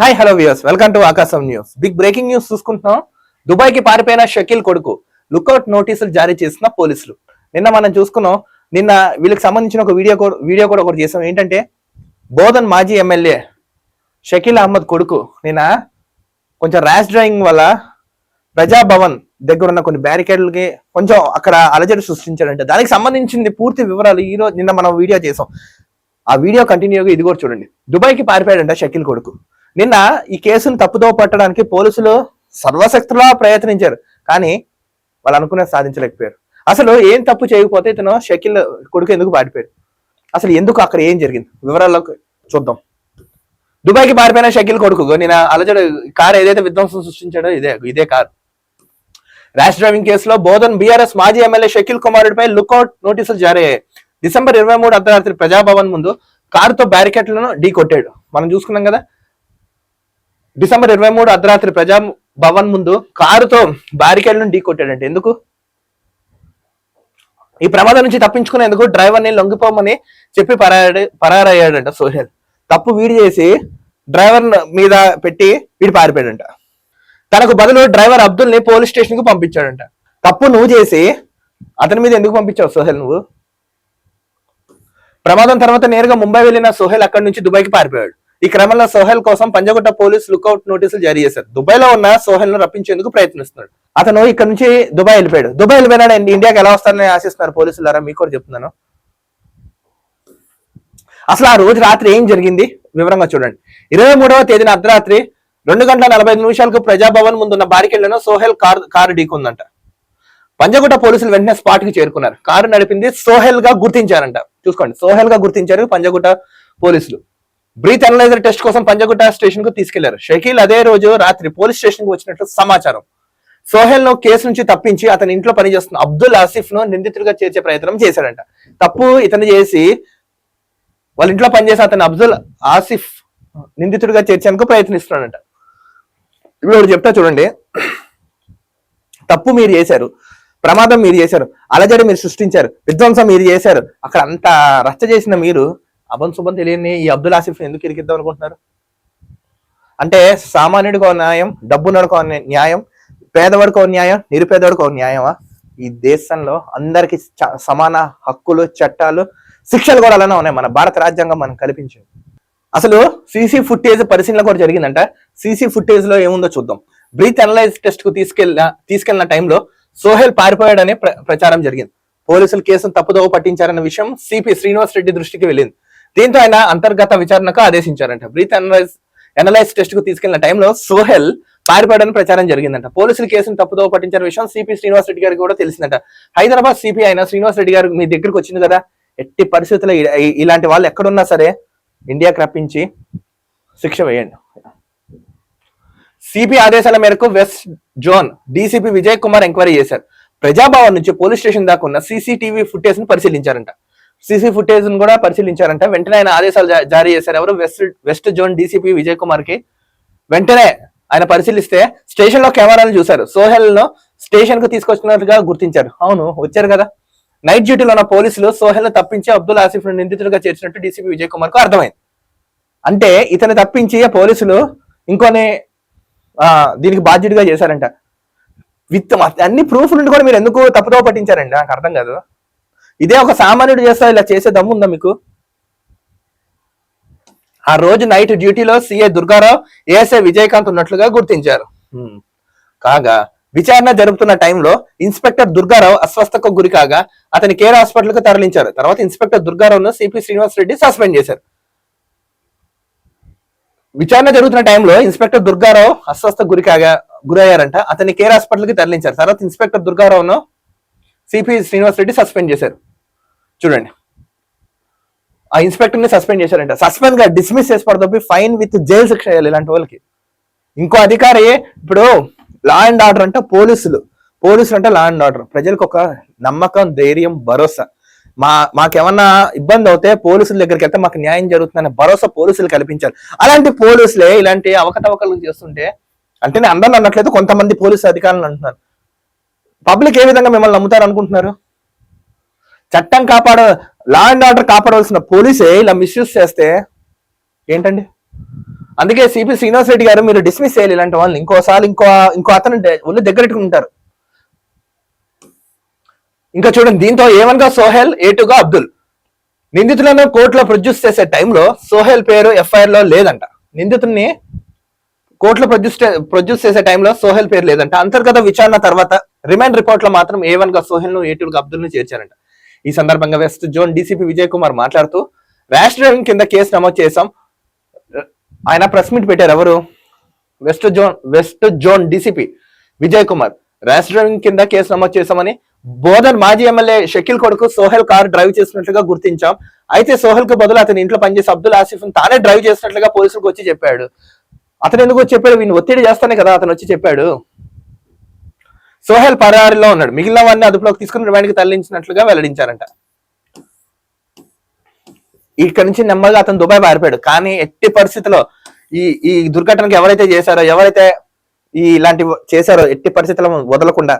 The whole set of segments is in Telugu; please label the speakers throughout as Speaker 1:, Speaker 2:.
Speaker 1: Hi hello viewers, welcome to Aakasham news. Big breaking news చూసుకుంటున్నాం. దుబాయ్కి పారిపోయిన షకీల్ కొడుకు లుకౌట్ నోటీసులు జారీ చేసిన పోలీసులు. నిన్న మనం చూసుకున్నాం. నిన్న వీళ్ళకి సంబంధించిన ఒక వీడియో కూడా ఒకటి చేసాం. ఏంటంటే బోధన్ మాజీ ఎమ్మెల్యే షకీల్ అహ్మద్ కొడుకు నిన్న కొంచెం ర్యాష్ డ్రైవింగ్ వల్ల ప్రజాభవన్ దగ్గర ఉన్న కొన్ని బ్యారికేడ్లకి కొంచెం అక్కడ అలజడి సృష్టించాడంటే దానికి సంబంధించింది పూర్తి వివరాలు నిన్న మనం వీడియో చేసాం. ఆ వీడియో కంటిన్యూగా ఇది కూడా చూడండి. దుబాయ్కి పారిపోయాడంట షకీల్ కొడుకు. నిన్న ఈ కేసును తప్పుదో పట్టడానికి పోలీసులు సర్వశక్తులా ప్రయత్నించారు, కానీ వాళ్ళు అనుకునేది సాధించలేకపోయారు. అసలు ఏం తప్పు చేయకపోతే ఇతను షకీల్ కొడుకు ఎందుకు పారిపోయాడు, అసలు ఎందుకు అక్కడ ఏం జరిగింది వివరాల్లోకి చూద్దాం. దుబాయ్కి పారిపోయిన షకీల్ కొడుకు నిన్న అలజడి కారు ఏదైతే విధ్వంసం సృష్టించాడో ఇదే కారు. ర్యాష్ డ్రైవింగ్ కేసులో బోధన్ బీఆర్ఎస్ మాజీ ఎమ్మెల్యే షకీల్ కుమారుడిపై లుకౌట్ నోటీసులు జారీ అయ్యాయి. డిసెంబర్ 23 అర్ధరాత్రి ప్రజాభవన్ ముందు కారుతో బ్యారికేడ్లను ఢీ కొట్టాడు. మనం చూసుకున్నాం కదా. డిసెంబర్ 23 అర్ధరాత్రి ప్రజాభవన్ ముందు కారుతో బ్యారికేడ్లను ఢీ కొట్టాడంటే ఎందుకు? ఈ ప్రమాదం నుంచి తప్పించుకునేందుకు డ్రైవర్ని లొంగిపోమని చెప్పి పరారయ్యాడంట సోహెల్. తప్పు వీడి చేసి డ్రైవర్ మీద పెట్టి వీడి పారిపోయాడంట. తనకు బదులు డ్రైవర్ అబ్దుల్ ని పోలీస్ స్టేషన్ కు పంపించాడంట. తప్పు నువ్వు చేసి అతని మీద ఎందుకు పంపించావు సోహెల్? నువ్వు ప్రమాదం తర్వాత నేరుగా ముంబై వెళ్లిన సోహెల్ అక్కడి నుంచి దుబాయ్కి పారిపోయాడు. ఈ క్రమంలో సోహెల్ కోసం పంజగుట్ట పోలీసు లుకౌట్ నోటీసులు జారీ చేశారు. దుబాయ్ లో ఉన్న సోహెల్ ను రప్పించేందుకు ప్రయత్నిస్తున్నాడు. అతను ఇక్కడ నుంచి దుబాయ్ వెళ్ళిపోయాడు. దుబాయ్ వెళ్ళిపోయినాడు. ఇండియాకి ఎలా వస్తారని ఆశిస్తున్నారు పోలీసులారా? మీకు కూడా చెప్తున్నాను. అసలు ఆ రోజు రాత్రి ఏం జరిగింది వివరంగా చూడండి. 23వ తేదీన అర్ధరాత్రి 2:45 ప్రజాభవన్ ముందున్న బారికేడ్లను సోహెల్ కారు ఢీకుందంట. పంజగుట్ట పోలీసులు వెంటనే స్పాట్ కి చేరుకున్నారు. కారు నడిపింది సోహెల్ గా గుర్తించారంట. చూసుకోండి, సోహెల్ గా గుర్తించారు పంజగుట్ట పోలీసులు. బ్రీత్ అనలైజర్ టెస్ట్ కోసం పంజగుట్ట స్టేషన్ కు తీసుకెళ్లారు. షకీల్ అదే రోజు రాత్రి పోలీస్ స్టేషన్ కు వచ్చినట్లు సమాచారం. సోహెల్ ను కేసు నుంచి తప్పించి అతని ఇంట్లో పనిచేస్తున్న అబ్దుల్ ఆసిఫ్ ను నిందితుడిగా చేర్చే ప్రయత్నం చేశాడంట. తప్పు ఇతను చేసి వాళ్ళ ఇంట్లో పనిచేసే అతను అబ్దుల్ ఆసిఫ్ నిందితుడిగా చేర్చేందుకు ప్రయత్నిస్తున్నాడంట. ఇప్పుడు చెప్తా చూడండి. తప్పు మీరు చేశారు, ప్రమాదం మీరు చేశారు, అలజడి మీరు సృష్టించారు, విధ్వంసం మీరు చేశారు. అక్కడ అంత రచ్చ చేసిన మీరు అబన్ శుభం తెలియని ఈ అబ్దుల్ ఆసిఫ్ ఎందుకు ఇరికిద్దాం అనుకుంటున్నారు? అంటే సామాన్యుడికో న్యాయం, డబ్బున్నోడికో న్యాయం, పేదవాడికో న్యాయం, నిరుపేదవాడికో న్యాయమా? ఈ దేశంలో అందరికి సమాన హక్కులు, చట్టాలు, శిక్షలు కూడా అలానే ఉన్నాయి. మన భారత రాజ్యాంగం మనం కల్పించింది. అసలు సీసీ ఫుటేజ్ పరిశీలన కూడా జరిగిందంట. సీసీ ఫుటేజ్ లో ఏముందో చూద్దాం. బ్రీత్ అనలైజ్ టెస్ట్ కు తీసుకెళ్లిన టైంలో సోహెల్ పారిపోయాడనే ప్రచారం జరిగింది. పోలీసులు కేసును తప్పుదోవ పట్టించారన్న విషయం సిపి శ్రీనివాస్ రెడ్డి దృష్టికి వెళ్ళింది. దీంతో ఆయన అంతర్గత విచారణకు ఆదేశించారంట. బ్రీత్ అనలైజ్ టెస్ట్ కు తీసుకెళ్లిన టైంలో సోహెల్ పారిపోయాడని ప్రచారం జరిగిందంట. పోలీసులు కేసును తప్పుదోవ పట్టించిన విషయం సిపి శ్రీనివాస్ రెడ్డి గారికి కూడా తెలిసిందంట. హైదరాబాద్ సిపి అయిన శ్రీనివాస్ రెడ్డి గారు మీ దగ్గరకు వచ్చింది కదా, ఎట్టి పరిస్థితుల్లో ఇలాంటి వాళ్ళు ఎక్కడున్నా సరే ఇండియాకి రప్పించి శిక్ష వేయండి. సిపి ఆదేశాల మేరకు west zone DCP Vijay Kumar enquiry చేశారు. ప్రజాభవన్ నుంచి పోలీస్ స్టేషన్ దాకా ఉన్న సీసీటీవీ ఫుటేజ్ ను పరిశీలించారంట. సీసీ ఫుటేజ్ ను కూడా పరిశీలించారంట. వెంటనే ఆయన ఆదేశాలు జారీ చేశారు. ఎవరు? West zone DCP Vijay Kumar కి. వెంటనే ఆయన పరిశీలిస్తే స్టేషన్ లో కెమెరాలు చూశారు. సోహెల్ ను స్టేషన్ కు తీసుకొచ్చినట్టుగా గుర్తించారు. అవును, వచ్చారు కదా. నైట్ డ్యూటీలో ఉన్న పోలీసులు సోహెల్ ను తప్పించి అబ్దుల్ ఆసిఫ్ ను నిందితుడిగా చేర్చినట్టు డీసీపీ విజయ్ కుమార్ కు అర్థమైంది. అంటే ఇతను తప్పించి పోలీసులు ఇంకొన్ని దీనికి బాధ్యుడిగా చేశారంట. అన్ని ప్రూఫ్ నుండి కూడా మీరు ఎందుకు తప్పుదో పట్టించారండి? నాకు అర్థం కాదు. ఇదే ఒక సామాన్యుడు చేస్తా ఇలా చేసే దమ్ము ఉందా మీకు? ఆ రోజు నైట్ డ్యూటీలో సిఐ దుర్గారావు, ఏఎస్ఐ విజయకాంత్ ఉన్నట్లుగా గుర్తించారు. కాగా విచారణ జరుపుతున్న టైంలో ఇన్స్పెక్టర్ దుర్గారావు అస్వస్థకు గురి కాగా అతని కేర్ హాస్పిటల్ కు తరలించారు. తర్వాత ఇన్స్పెక్టర్ దుర్గారావును సిపి శ్రీనివాస్ రెడ్డి సస్పెండ్ చేశారు. విచారణ జరుగుతున్న టైంలో ఇన్స్పెక్టర్ దుర్గారావు అస్వస్థ గురయ్యారంట. అతన్ని కేర్ హాస్పిటల్ కి తరలించారు. తర్వాత ఇన్స్పెక్టర్ దుర్గారావును సిపి శ్రీనివాస్ రెడ్డి సస్పెండ్ చేశారు. చూడండి, ఆ ఇన్స్పెక్టర్ ని సస్పెండ్ చేశారంట. సస్పెండ్ గా డిస్మిస్ చేసి పడుతుంది, ఫైన్ విత్ జైలు శిక్ష వేయాలి ఇలాంటి వాళ్ళకి. ఇంకో అధికారి ఇప్పుడు లా అండ్ ఆర్డర్ అంటే పోలీసులు అంటే లా అండ్ ఆర్డర్. ప్రజలకు ఒక నమ్మకం, ధైర్యం, భరోసా. మాకేమన్నా ఇబ్బంది అవుతే పోలీసుల దగ్గరికి వెళ్తే మాకు న్యాయం జరుగుతుందనే భరోసా పోలీసులు కల్పించాలి. అలాంటి పోలీసులే ఇలాంటి అవకతవకలు చేస్తుంటే, అంటే నేను అందరిని అన్నట్లేదు, కొంతమంది పోలీసు అధికారులు అంటున్నారు. పబ్లిక్ ఏ విధంగా మిమ్మల్ని నమ్ముతారు అనుకుంటున్నారు? చట్టం లా అండ్ ఆర్డర్ కాపాడవలసిన పోలీసే ఇలా మిస్యూజ్ చేస్తే ఏంటండి? అందుకే సిపి శ్రీనివాస్ రెడ్డి గారు మీరు డిస్మిస్ చేయాలి ఇలాంటి వాళ్ళని. ఇంకోసారి ఇంకో అతను ఒళ్ళు దగ్గరెట్టుకుంటారు. ఇంకా చూడండి, దీంతో A1 గా సోహెల్, A2 గా అబ్దుల్. నిందితులను కోర్టులో ప్రొడ్యూస్ చేసే టైంలో సోహెల్ పేరు FIR లో లేదంట. నిందితుడిని కోర్టులో ప్రొడ్యూస్ చేసే టైంలో సోహెల్ పేరు లేదంట. అంతర్గత విచారణ తర్వాత రిమాండ్ రిపోర్ట్ లో మాత్రం A1 గా సోహెల్ ను, A2 గా అబ్దుల్ ను చేర్చారంట. ఈ సందర్భంగా west zone DCP Vijay Kumar మాట్లాడుతూ ర్యాష్ డ్రైవింగ్ కింద కేసు నమోదు చేశాం. ఆయన ప్రెస్ మీట్ పెట్టారు. ఎవరు? West zone DCP Vijay Kumar rash driving కింద కేసు నమోదు చేశామని, బోధన్ మాజీ ఎమ్మెల్యే షకీల్ కొడుకు సోహెల్ కారు డ్రైవ్ చేసినట్లుగా గుర్తించాం. అయితే సోహెల్ కు బదులు అతని ఇంట్లో పనిచేసే అబ్దుల్ ఆసిఫ్ తానే డ్రైవ్ చేసినట్లుగా పోలీసులకు వచ్చి చెప్పాడు. అతను ఎందుకు వచ్చి చెప్పాడు? వీడిని ఒత్తిడి చేస్తానే కదా అతను వచ్చి చెప్పాడు. సోహెల్ పరారీలో ఉన్నాడు. మిగిలిన వారిని అదుపులోకి తీసుకుని రిమాండ్ కి తరలించినట్లుగా వెల్లడించారంట. ఇక్కడ నుంచి నెమ్మదిగా అతను దుబాయ్ పారిపోయాడు. కానీ ఎట్టి పరిస్థితిలో ఈ దుర్ఘటనకి ఎవరైతే చేశారో, ఎవరైతే ఇలాంటివి చేశారో, ఎట్టి పరిస్థితుల్లో వదలకుండా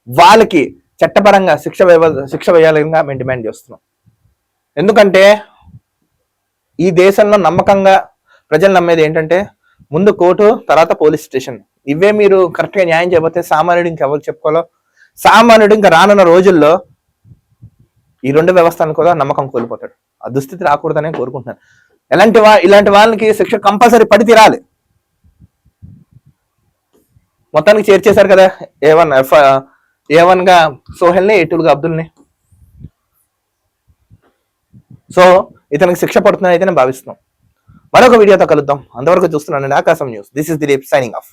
Speaker 1: వాళ్ళకి చట్టపరంగా శిక్ష వేయాలని మేము డిమాండ్ చేస్తున్నాం. ఎందుకంటే ఈ దేశంలో నమ్మకంగా ప్రజలు నమ్మేది ఏంటంటే ముందు కోర్టు, తర్వాత పోలీస్ స్టేషన్. ఇవే మీరు కరెక్ట్ గా న్యాయం చేయకపోతే సామాన్యుడు ఇంకెవరు చెప్పుకోవాలో, సామాన్యుడు ఇంకా రానున్న రోజుల్లో ఈ రెండు వ్యవస్థను కూడా నమ్మకం కోల్పోతాడు. ఆ దుస్థితి రాకూడదనే కోరుకుంటున్నాను. ఇలాంటి వాళ్ళకి శిక్ష కంపల్సరీ పడి తీరాలి. మొత్తానికి చేర్చేశారు కదా A1 గా సోహెల్ని, A2 గా అబ్దుల్ని. సో ఇతనికి శిక్ష పడుతుందని అయితే నేను భావిస్తున్నాం. మరొక వీడియోతో కలుద్దాం. అంతవరకు చూస్తున్నానండి ఆకాశం news. This is Dilip signing off.